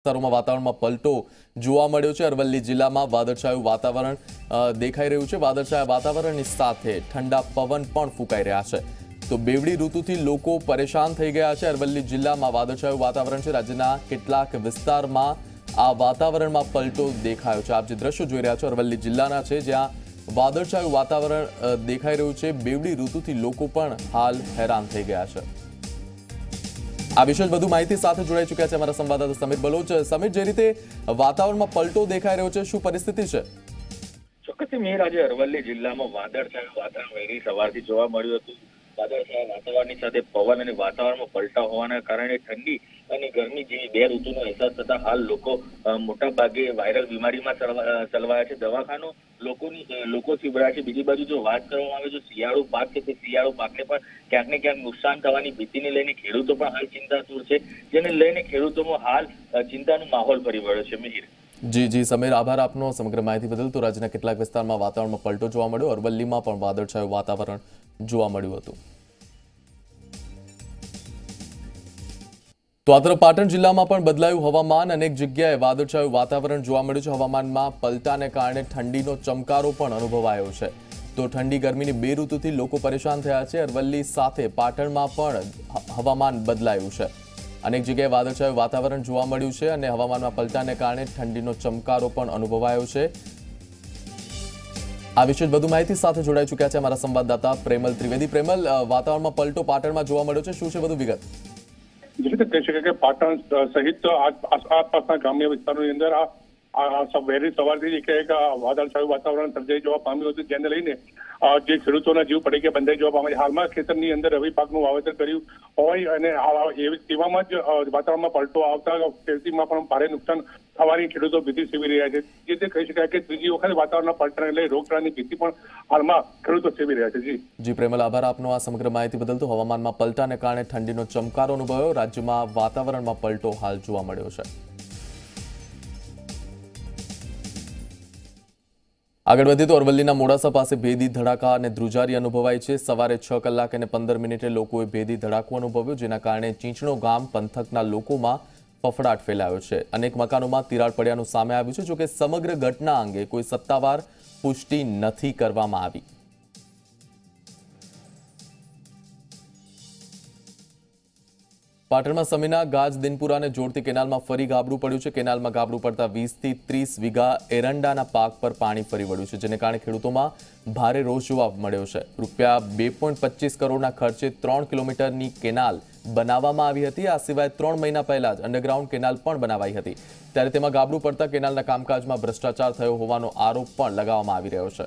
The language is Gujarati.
વિસ્તારોમાં વાતાવરણમાં પલટો જોવા મળ્યો છે। અરવલ્લી જિલ્લામાં વાદળછાયું વાતાવરણ દેખાઈ રહ્યું છે। વાદળછાયા વાતાવરણની સાથે ઠંડા પવન પણ ફૂંકાઈ રહ્યા છે। તો બેવડી ઋતુથી લોકો પરેશાન થઈ ગયા છે। અરવલ્લી જિલ્લામાં વાદળછાયું વાતાવરણ છે। રાજ્યના કેટલાક વિસ્તારમાં આ વાતાવરણમાં પલટો દેખાયો છે। આપ જે દ્રશ્યો જોઈ રહ્યા છો અરવલ્લી જિલ્લાના છે, જ્યાં વાદળછાયું વાતાવરણ દેખાઈ રહ્યું છે। બેવડી ઋતુથી લોકો પણ હાલ હેરાન થઈ ગયા છે। આ વિશે વધુ માહિતી સાથે જોડાઈ ચૂક્યા છે અમારા સંવાદદાતા સમીર બલોચ। સમીર, જે રીતે વાતાવરણમાં પલટો દેખાઈ રહ્યો છે, શું પરિસ્થિતિ છે? ચોક્કસથી મેર આજે અરવલ્લી જિલ્લામાં વાદળછાયું વાતાવરણ વહેલી સવારથી જોવા મળ્યું હતું। વાદળછાયા વાતાવરણની સાથે પવન અને વાતાવરણમાં પલટા હોવાના કારણે ઠંડી અને ગરમી જેવી બે ઋતુનો અહેસાસ થતા હાલ લોકો મોટા ભાગે વાયરલ બીમારીમાં ચલવાયા છે। દવાખાનું લોકો થીભરાયા છે। બીજી બાજુ જો વાત કરવામાં આવે તો શિયાળુ પાક છે, તે શિયાળુ પાકને પણ ક્યાંક ને ક્યાંક નુકસાન થવાની ભીતિને લઈને ખેડૂતો પણ હાલ ચિંતાતુર છે, જેને લઈને ખેડૂતોમાં હાલ ચિંતાનો માહોલ ફરી વળ્યો છે। મિહિર, જી સમીર, આભાર આપનો સમગ્ર માહિતી બદલ। તો રાજ્યના કેટલાક વિસ્તારમાં વાતાવરણમાં પલટો જોવા મળ્યો। અરવલ્લીમાં પણ વાદળછાયું વાતાવરણ જોવા મળ્યું હતું। તો આ તરફ પાટણ જિલ્લામાં પણ બદલાયું હવામાન। અનેક જગ્યાએ વાદળછાયું વાતાવરણ જોવા મળ્યું છે। હવામાનમાં પલટાને કારણે ઠંડીનો ચમકારો પણ અનુભવાયો છે। તો ઠંડી ગરમીની બે ઋતુથી લોકો પરેશાન થયા છે। અરવલ્લી સાથે પાટણમાં પણ હવામાન બદલાયું છે। અનેક જગ્યાએ વાદળછાયું વાતાવરણ જોવા મળ્યું છે અને હવામાનમાં પલટાને કારણે ઠંડીનો ચમકારો પણ અનુભવાયો છે। આ વિશે વધુ માહિતી સાથે જોડાઈ ચૂક્યા છે અમારા સંવાદદાતા પ્રેમલ ત્રિવેદી। પ્રેમલ, વાતાવરણમાં પલટો પાટણમાં જોવા મળ્યો છે, શું છે વધુ વિગત? જે રીતે કહી શકાય કે પાટણ સહિત આસપાસના ગ્રામ્ય વિસ્તારોની અંદર વહેલી સવારથી એક વાદળછાયું વાતાવરણ સર્જાઈ જવા પામ્યું હતું, જેને લઈને જે ખેડૂતોના જીવ પડકે બંધાઈ જવા પામ્યા છે। હાલમાં ખેતરની અંદર રવિ પાકનું વાવેતર કર્યું હોય અને તેવામાં જ વાતાવરણમાં પલટો આવતા ખેતીમાં પણ ભારે નુકસાન થવાની ખેડૂતો ભીતિ સેવી રહ્યા છે। જે રીતે કહી શકાય કે ત્રીજી વખત વાતાવરણના પલટાને લઈ રોગચાળાની ભીતિ પણ હાલમાં ખેડૂતો સેવી રહ્યા છે। જી પ્રેમલ, આભાર આપનો આ સમગ્ર માહિતી બદલ। તો હવામાનમાં પલટાને કારણે ઠંડીનો ચમકારો અનુભવ્યો। રાજ્યમાં વાતાવરણમાં પલટો હાલ જોવા મળ્યો છે। આગળ વધીએ તો અરવલ્લીના મોડાસા પાસે ભેદી ધડાકા અને ધ્રુજારી અનુભવાય છે। સવારે 6 કલાક અને 15 મિનિટે લોકોએ ભેદી ધડાકો અનુભવ્યો, જેના કારણે ચીંચણો ગામ પંથકના લોકોમાં ફફડાટ ફેલાયો છે। અનેક મકાનોમાં તિરાડ પડ્યાનું સામે આવ્યું છે। જોકે સમગ્ર ઘટના અંગે કોઈ સત્તાવાર પુષ્ટિ નથી કરવામાં આવી। પાટણમાં સમીના ગાજ દિનપુરાને જોડતી કેનાલમાં ફરી ગાબડું પડ્યું છે। કેનાલમાં ગાબડું પડતા 20 થી 30 વીઘા એરંડાના પાક પર પાણી ફરી વળ્યું છે, જેને કારણે ખેડૂતોમાં ભારે રોષ જોવા મળ્યો છે। રૂપિયા 2.25 કરોડના ખર્ચે 3 કિલોમીટરની કેનાલ બનાવવામાં આવી હતી। આ સિવાય 3 મહિના પહેલા જ અંડરગ્રાઉન્ડ કેનાલ પણ બનાવાઈ હતી, ત્યારે તેમાં ગાબડું પડતા કેનાલના કામકાજમાં ભ્રષ્ટાચાર થયો હોવાનો આરોપ પણ લગાવવામાં આવી રહ્યો છે।